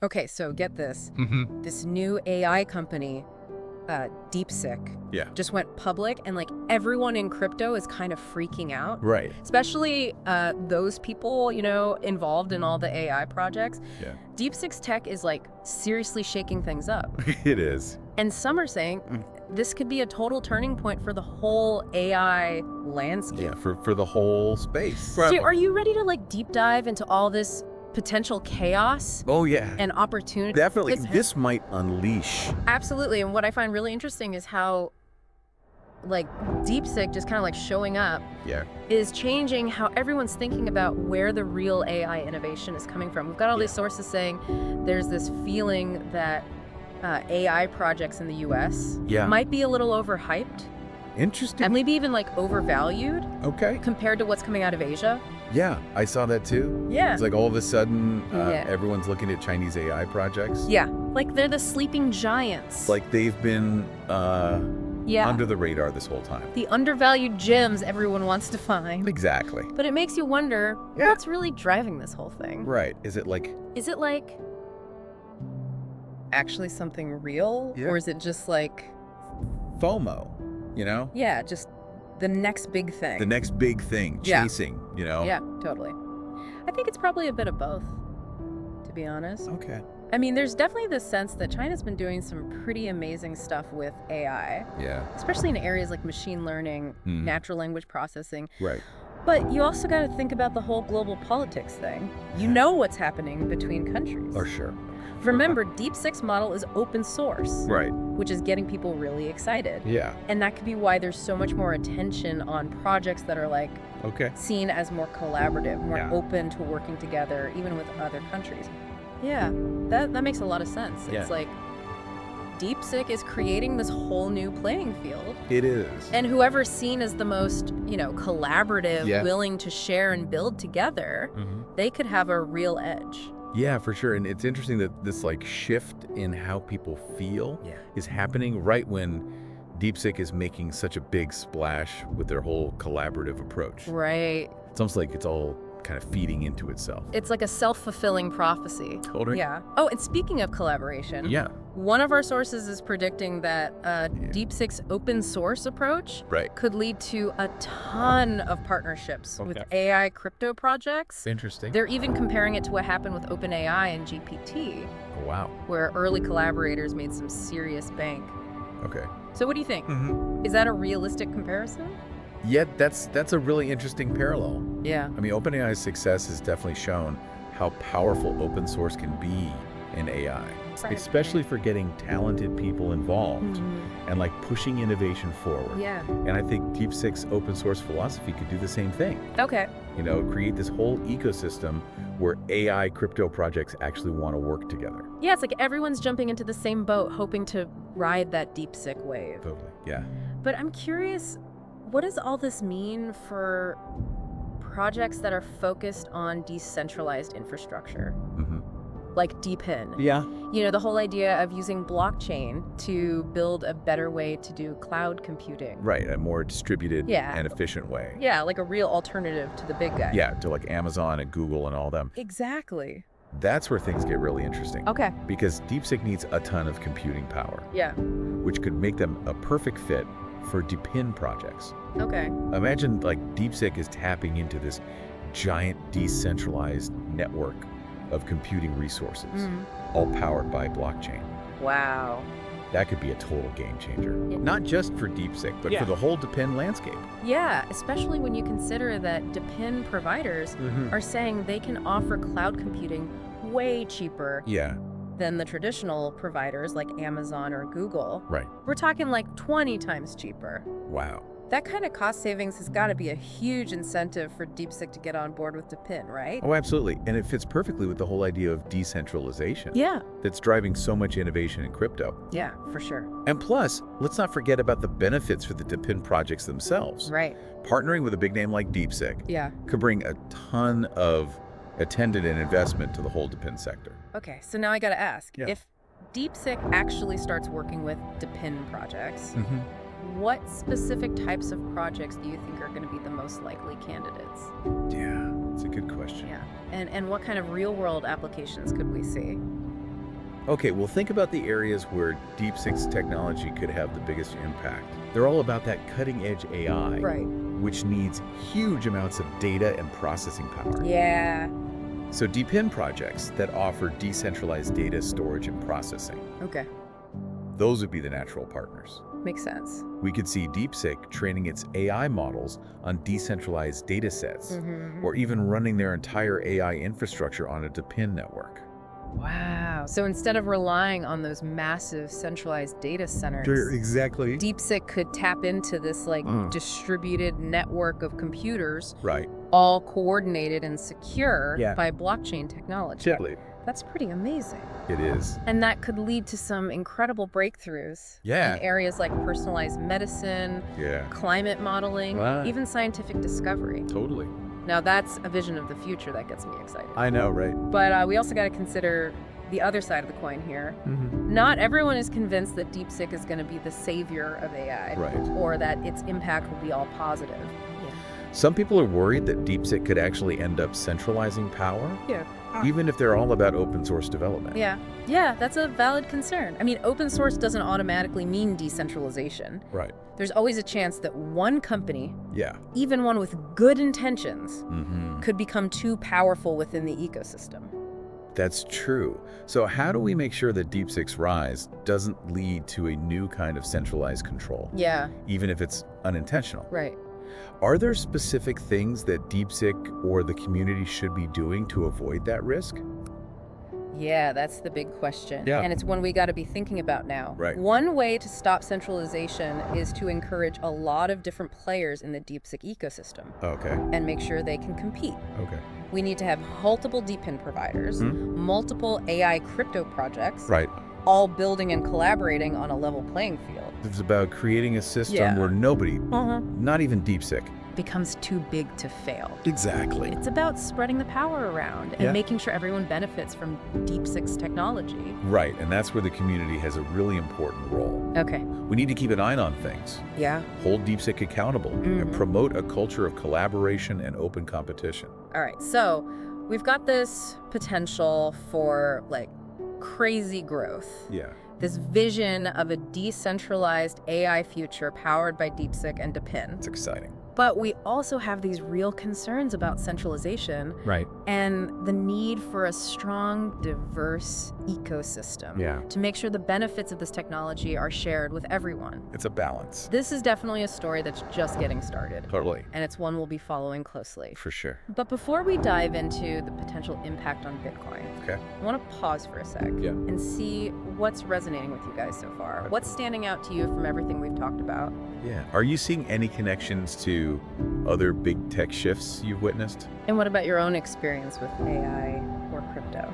Okay, so get this. Mm-hmm. This new AI company, Deepseek, Yeah. just went public, and like everyone in crypto is kind of freaking out. Right. Especially those people, involved in all the AI projects. Yeah. Deepseek's tech is like seriously shaking things up. It is. And some are saying this could be a total turning point for the whole AI landscape. Yeah, for the whole space. So are you ready to like deep dive into all this potential chaos Oh, yeah. and opportunity? Definitely. 'Cause- This might unleash. Absolutely. And what I find really interesting is how like Deepseek just kind of like showing up Yeah. is changing how everyone's thinking about where the real AI innovation is coming from. We've got all these sources saying there's this feeling that AI projects in the US Yeah. might be a little overhyped Interesting. and maybe even like overvalued Okay. compared to what's coming out of Asia. Yeah, I saw that too. Yeah. It's like all of a sudden, Yeah. everyone's looking at Chinese AI projects. Yeah. Like they're the sleeping giants. Like they've been yeah. under the radar this whole time. The undervalued gems everyone wants to find. Exactly. But it makes you wonder what's really driving this whole thing. Right. Is it like, Is it like actually something real? Yeah. Or is it just like, FOMO, you know? yeah, just the next big thing? The next big thing, Yeah. chasing, you know? Yeah, totally. I think it's probably a bit of both, to be honest. Okay. I mean, there's definitely this sense that China's been doing some pretty amazing stuff with AI, Yeah. especially in areas like machine learning, Mhm. natural language processing. Right. But you also got to think about the whole global politics thing. You know what's happening between countries. For sure. Remember, Deepseek's model is open source, Right. which is getting people really excited. Yeah. And that could be why there's so much more attention on projects that are like Okay. seen as more collaborative, more Yeah. open to working together, even with other countries. Yeah, that makes a lot of sense. Yeah. It's like Deepseek is creating this whole new playing field. It is. And whoever's seen as the most, collaborative, Yeah. willing to share and build together, Mhm. they could have a real edge. Yeah, for sure. And it's interesting that this like shift in how people feel is happening right when Deepseek is making such a big splash with their whole collaborative approach. Right. It's almost like it's all kind of feeding into itself. It's like a self-fulfilling prophecy. Totally. Yeah. Oh, and speaking of collaboration, Yeah. one of our sources is predicting that Deepseek's open source approach Right. could lead to a ton of partnerships with Okay. AI crypto projects. Interesting. They're even comparing it to what happened with OpenAI and GPT, Oh, wow. where early collaborators made some serious bank. Okay. So what do you think? Mm-hmm. Is that a realistic comparison? Yeah, that's a really interesting parallel. Yeah. I mean, OpenAI's success has definitely shown how powerful open source can be in AI, especially for getting talented people involved and like pushing innovation forward. Yeah. And I think Deepseek's open source philosophy could do the same thing. Okay. Create this whole ecosystem where AI crypto projects actually want to work together. Yeah, it's like everyone's jumping into the same boat, hoping to ride that Deepseek wave. Totally. Yeah. But I'm curious, what does all this mean for projects that are focused on decentralized infrastructure, Mm-hmm. like DePIN? Yeah. The whole idea of using blockchain to build a better way to do cloud computing. Right. A more distributed Yeah. and efficient way. Yeah, like a real alternative to the big guy. Yeah. To like Amazon and Google and all them. Exactly. That's where things get really interesting. Okay. Because Deepseek needs a ton of computing power, Yeah. which could make them a perfect fit for DePIN projects. Okay. Imagine like Deepseek is tapping into this giant decentralized network of computing resources, all powered by blockchain. Wow. That could be a total game changer. Yeah. Not just for Deepseek, but for the whole DePIN landscape. Yeah, especially when you consider that DePIN providers are saying they can offer cloud computing way cheaper Yeah, than the traditional providers like Amazon or Google. right. We're talking like 20 times cheaper. Wow. That kind of cost savings has got to be a huge incentive for Deepseek to get on board with DePIN, right? Oh, absolutely. And it fits perfectly with the whole idea of decentralization. Yeah. That's driving so much innovation in crypto. Yeah, for sure. And plus, let's not forget about the benefits for the DePIN projects themselves. Right. Partnering with a big name like Deepseek Yeah. could bring a ton of attendant and investment to the whole DePIN sector. Okay, so now I got to ask, Yeah. if Deepseek actually starts working with DePIN projects, what specific types of projects do you think are going to be the most likely candidates? Yeah, that's a good question. Yeah. And what kind of real-world applications could we see? Okay, well, think about the areas where Deepseek's technology could have the biggest impact. They're all about that cutting-edge AI, Right. which needs huge amounts of data and processing power. Yeah. So DeepIn projects that offer decentralized data storage and processing, Okay. those would be the natural partners. Makes sense. We could see Deepseek training its AI models on decentralized data sets, or even running their entire AI infrastructure on a DeepIn network. Wow. So instead of relying on those massive centralized data centers, Exactly. Deepseek could tap into this distributed network of computers, Right. all coordinated and secure Yeah. by blockchain technology. That's pretty amazing. It is. And that could lead to some incredible breakthroughs Yeah. in areas like personalized medicine, Yeah. climate modeling, Right. even scientific discovery. Totally. Now that's a vision of the future that gets me excited. I know, right? But we also got to consider the other side of the coin here. Not everyone is convinced that Deepseek is going to be the savior of AI, Right. or that its impact will be all positive. Some people are worried that Deepseek could actually end up centralizing power, Yeah. even if they're all about open source development. Yeah, that's a valid concern. I mean, open source doesn't automatically mean decentralization. Right. There's always a chance that one company, Yeah. even one with good intentions, Mm-hmm. could become too powerful within the ecosystem. That's true. So how do we make sure that Deepseek's rise doesn't lead to a new kind of centralized control, Yeah, even if it's unintentional? right. Are there specific things that Deepseek or the community should be doing to avoid that risk? Yeah, that's the big question. Yeah. And it's one we got to be thinking about now. Right. One way to stop centralization is to encourage a lot of different players in the Deepseek ecosystem Okay. and make sure they can compete. Okay. We need to have multiple DeepIn providers, multiple AI crypto projects, Right. all building and collaborating on a level playing field. It's about creating a system Yeah. where nobody, not even Deepseek, Becomes too big to fail. exactly. It's about spreading the power around and Yeah. making sure everyone benefits from Deepseek's technology. Right, and that's where the community has a really important role. Okay. We need to keep an eye on things, Yeah. hold Deepseek accountable, and promote a culture of collaboration and open competition. All right. So we've got this potential for like crazy growth. Yeah. This vision of a decentralized AI future powered by Deepseek and DePIN. It's exciting. But we also have these real concerns about centralization Right. and the need for a strong, diverse ecosystem Yeah. to make sure the benefits of this technology are shared with everyone. It's a balance. This is definitely a story that's just getting started, Totally. and it's one we'll be following closely. For sure. But before we dive into the potential impact on Bitcoin, Okay. I want to pause for a sec Yeah. and see what's resonating with you guys so far. What's standing out to you from everything we've talked about? Yeah. Are you seeing any connections to other big tech shifts you've witnessed? And what about your own experience with AI or crypto?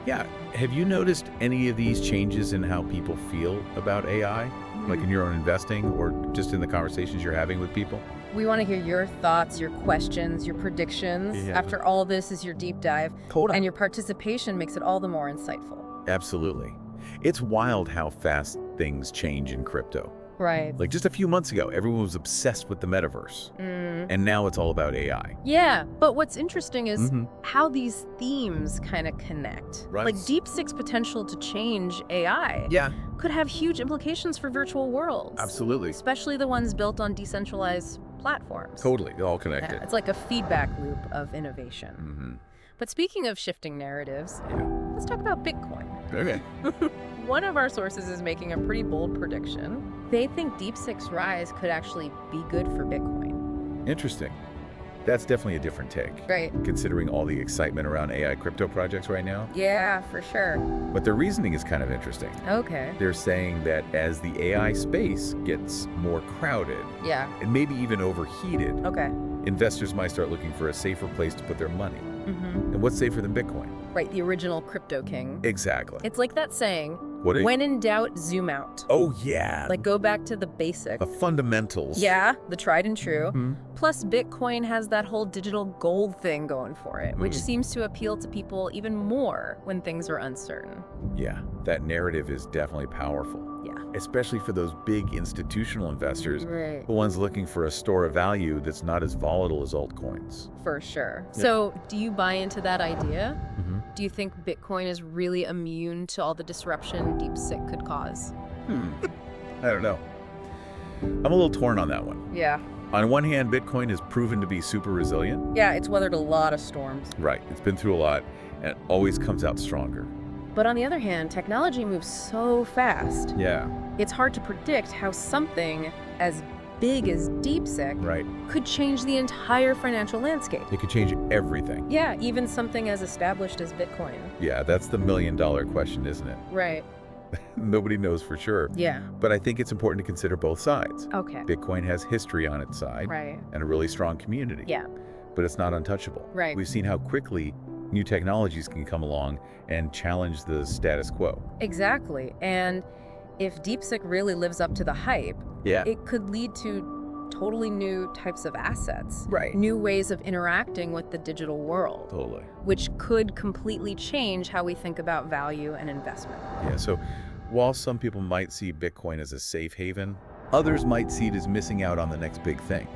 Yeah. Have you noticed any of these changes in how people feel about AI? Like in your own investing or just in the conversations you're having with people? We want to hear your thoughts, your questions, your predictions. Yeah. After all this is your deep dive, Totally. and your participation makes it all the more insightful. Absolutely. It's wild how fast things change in crypto. Right. Like just a few months ago, everyone was obsessed with the metaverse. And now it's all about AI. Yeah, but what's interesting is Mhm. how these themes kind of connect. Right. Like Deepseek's potential to change AI Yeah, could have huge implications for virtual worlds. absolutely. Especially the ones built on decentralized platforms. Totally. All Yeah, connected. it's like a feedback loop of innovation. Mhm. But speaking of shifting narratives, Yeah. let's talk about Bitcoin. Okay. One of our sources is making a pretty bold prediction. They think Deepseek's rise could actually be good for Bitcoin. Interesting. That's definitely a different take, Right. considering all the excitement around AI crypto projects right now. Yeah, for sure. But their reasoning is kind of interesting. Okay. They're saying that as the AI space gets more crowded Yeah. and maybe even overheated, Okay. investors might start looking for a safer place to put their money. Mm-hmm. And what's safer than Bitcoin? Right, the original crypto king. Exactly. It's like that saying, What? when in doubt, zoom out. Oh, yeah. Like go back to the basics. The fundamentals. Yeah, the tried and true. Mhm. Plus, Bitcoin has that whole digital gold thing going for it, which Mhm. seems to appeal to people even more when things are uncertain. Yeah, that narrative is definitely powerful. Yeah. especially for those big institutional investors, Right. the ones looking for a store of value that's not as volatile as altcoins. For sure. Yeah. So do you buy into that idea? Mm-hmm. Do you think Bitcoin is really immune to all the disruption Deepseek could cause? I don't know. I'm a little torn on that one. Yeah. On one hand, Bitcoin has proven to be super resilient. Yeah, it's weathered a lot of storms. Right. It's been through a lot and it always comes out stronger. But on the other hand, technology moves so fast. Yeah. It's hard to predict how something as big as Deepseek Right. could change the entire financial landscape. It could change everything. Yeah, even something as established as Bitcoin. Yeah, that's the million-dollar question, isn't it? Right. Nobody knows for sure. Yeah. But I think it's important to consider both sides. Okay. Bitcoin has history on its side Right. and a really strong community. Yeah. But it's not untouchable. Right. We've seen how quickly new technologies can come along and challenge the status quo. Exactly. And if Deepseek really lives up to the hype, Yeah. it could lead to totally new types of assets. Right. New ways of interacting with the digital world, Totally. which could completely change how we think about value and investment. Yeah, so while some people might see Bitcoin as a safe haven, others might see it as missing out on the next big thing.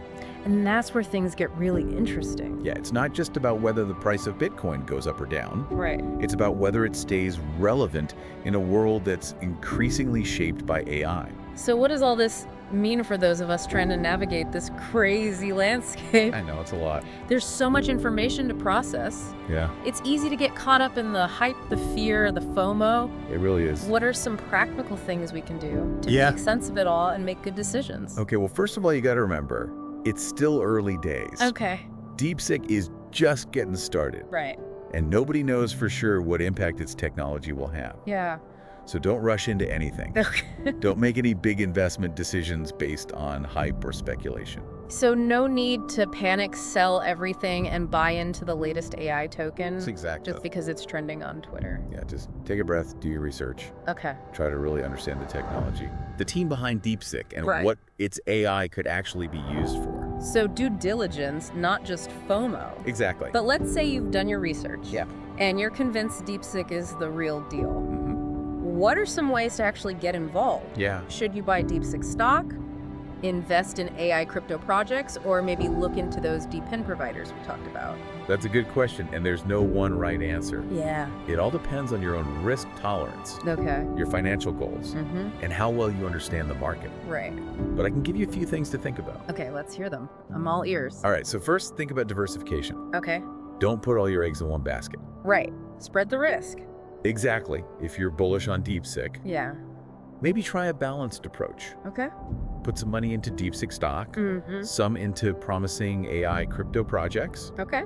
And that's where things get really interesting. Yeah, it's not just about whether the price of Bitcoin goes up or down. Right. It's about whether it stays relevant in a world that's increasingly shaped by AI. So what does all this mean for those of us trying to navigate this crazy landscape? I know, it's a lot. There's so much information to process. Yeah, It's easy to get caught up in the hype, the fear, the FOMO. it really is. What are some practical things we can do to Yeah. make sense of it all and make good decisions? Okay, well, first of all, you got to remember, it's still early days. Okay. Deepseek is just getting started, Right. and nobody knows for sure what impact its technology will have. Yeah. So don't rush into anything. Don't make any big investment decisions based on hype or speculation. So no need to panic, sell everything, and buy into the latest AI token That's exactly. just because it's trending on Twitter. Yeah, just take a breath, do your research, Okay. try to really understand the technology. The team behind Deepseek and Right. what its AI could actually be used for. So due diligence, not just FOMO. Exactly. But let's say you've done your research. Yeah. And you're convinced Deepseek is the real deal. Mhm. What are some ways to actually get involved? Yeah. Should you buy Deepseek stock, invest in AI crypto projects, or maybe look into those DePIN providers we talked about? That's a good question, and there's no one right answer. Yeah. It all depends on your own risk tolerance, Okay. your financial goals, Mm-hmm. and how well you understand the market. Right. But I can give you a few things to think about. Okay, let's hear them. I'm all ears. All right, so first, think about diversification. Okay. Don't put all your eggs in one basket. Right. Spread the risk. Exactly. If you're bullish on Deepseek, Yeah. maybe try a balanced approach. Okay. Put some money into Deepseek stock, Mm-hmm. some into promising AI crypto projects, Okay.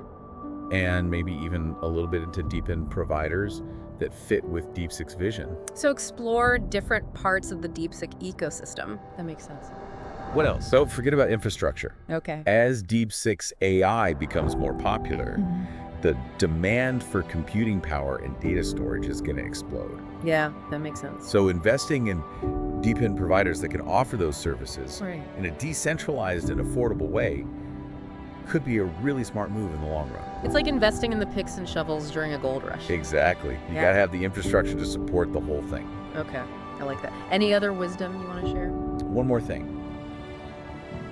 and maybe even a little bit into DePIN providers that fit with Deepseek's vision. So explore different parts of the Deepseek ecosystem. That makes sense. What else? So forget about infrastructure. Okay. As Deepseek's AI becomes more popular, the demand for computing power and data storage is going to explode. Yeah, that makes sense. So investing in DePIN providers that can offer those services Right. in a decentralized and affordable way could be a really smart move in the long run. It's like investing in the picks and shovels during a gold rush. Exactly. You Yeah. got to have the infrastructure to support the whole thing. Okay. I like that. Any other wisdom you want to share? One more thing.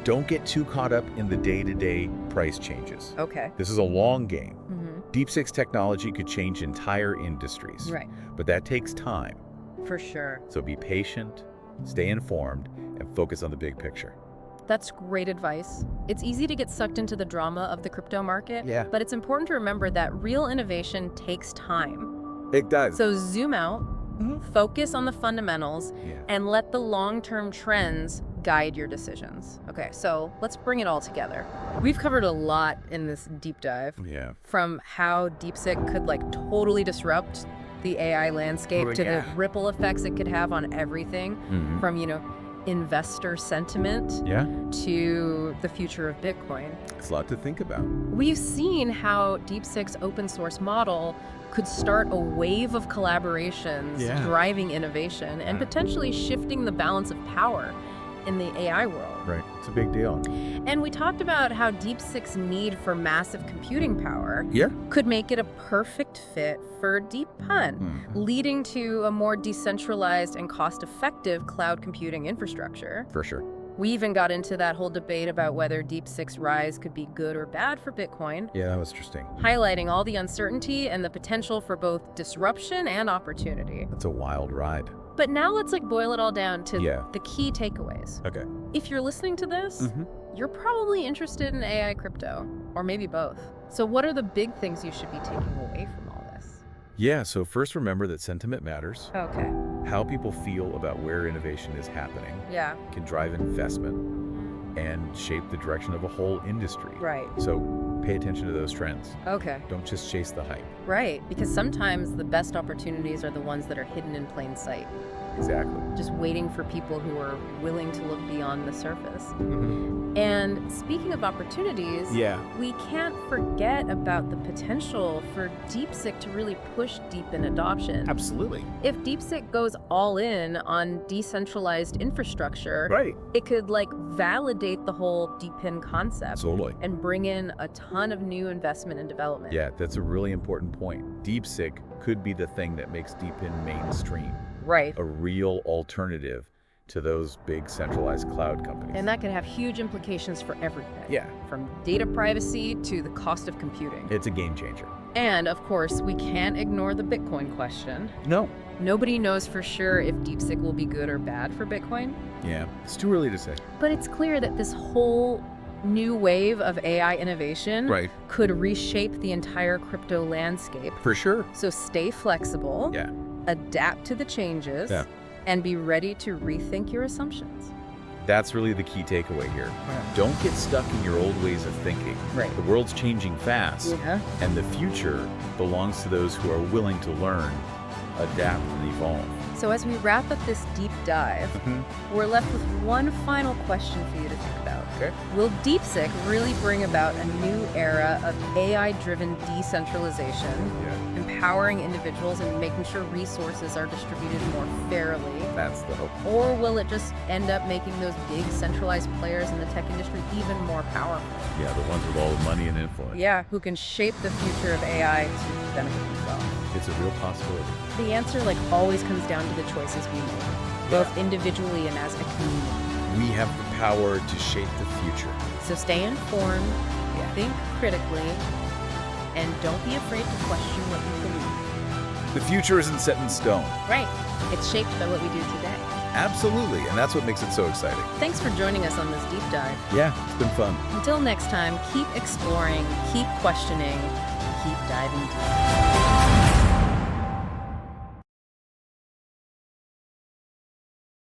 Don't get too caught up in the day-to-day price changes. Okay. This is a long game. Mm-hmm. Deepseek's technology could change entire industries. Right. But that takes time. For sure. So be patient, stay informed, and focus on the big picture. That's great advice. It's easy to get sucked into the drama of the crypto market, Yeah. but it's important to remember that real innovation takes time. It does. So zoom out, Mhm. focus on the fundamentals, Yeah. and let the long-term trends guide your decisions. Okay, so let's bring it all together. We've covered a lot in this deep dive, Yeah. from how Deepseek could totally disrupt the AI landscape Oh, to yeah. the ripple effects it could have on everything, Mhm. from, investor sentiment Yeah. to the future of Bitcoin. It's a lot to think about. We've seen how Deepseek's open source model could start a wave of collaborations, Yeah. driving innovation, and Yeah. potentially shifting the balance of power in the AI world. Right. It's a big deal. And we talked about how Deepseek's need for massive computing power could make it a perfect fit for DeepPun, leading to a more decentralized and cost-effective cloud computing infrastructure. For sure. We even got into that whole debate about whether Deepseek's rise could be good or bad for Bitcoin. Yeah, that was interesting. Highlighting all the uncertainty and the potential for both disruption and opportunity. That's a wild ride. But now let's boil it all down to Yeah. the key takeaways. Okay. If you're listening to this, you're probably interested in AI crypto, or maybe both. So what are the big things you should be taking away from all this? Yeah, so first remember that sentiment matters. Okay. How people feel about where innovation is happening Yeah. can drive investment and shape the direction of a whole industry. Right. So pay attention to those trends. Okay. Don't just chase the hype. Right. Because sometimes the best opportunities are the ones that are hidden in plain sight, Exactly. just waiting for people who are willing to look beyond the surface. And speaking of opportunities, we can't forget about the potential for Deepseek to really push deep in adoption. Absolutely. If Deepseek goes all in on decentralized infrastructure, Right. it could validate the whole DeepIn concept Absolutely. and bring in a ton of new investment and development. Yeah, that's a really important point. Deepseek could be the thing that makes DeepIn mainstream, Right. a real alternative to those big centralized cloud companies. And that could have huge implications for everything. Yeah. From data privacy to the cost of computing. It's a game changer. And of course, we can't ignore the Bitcoin question. No. Nobody knows for sure if Deepseek will be good or bad for Bitcoin. Yeah, it's too early to say. But it's clear that this whole new wave of AI innovation could reshape the entire crypto landscape. For sure. So stay flexible, Yeah. adapt to the changes, and be ready to rethink your assumptions. That's really the key takeaway here. Don't get stuck in your old ways of thinking. Right. The world's changing fast, and the future belongs to those who are willing to learn, adapt, and evolve. So as we wrap up this deep dive, we're left with one final question for you to think about. Okay. Will Deepseek really bring about a new era of AI-driven decentralization, empowering individuals and making sure resources are distributed more fairly? That's the hope. Or will it just end up making those big centralized players in the tech industry even more powerful? Yeah, the ones with all the money and influence. Yeah, who can shape the future of AI to benefit themselves. It's a real possibility. The answer always comes down to the choices we make, both individually and as a community. We have the power to shape the future. So stay informed, think critically, and don't be afraid to question what you believe. The future isn't set in stone. Right. It's shaped by what we do today. Absolutely, and that's what makes it so exciting. Thanks for joining us on this deep dive. Yeah, it's been fun. Until next time, keep exploring, keep questioning, keep diving deep.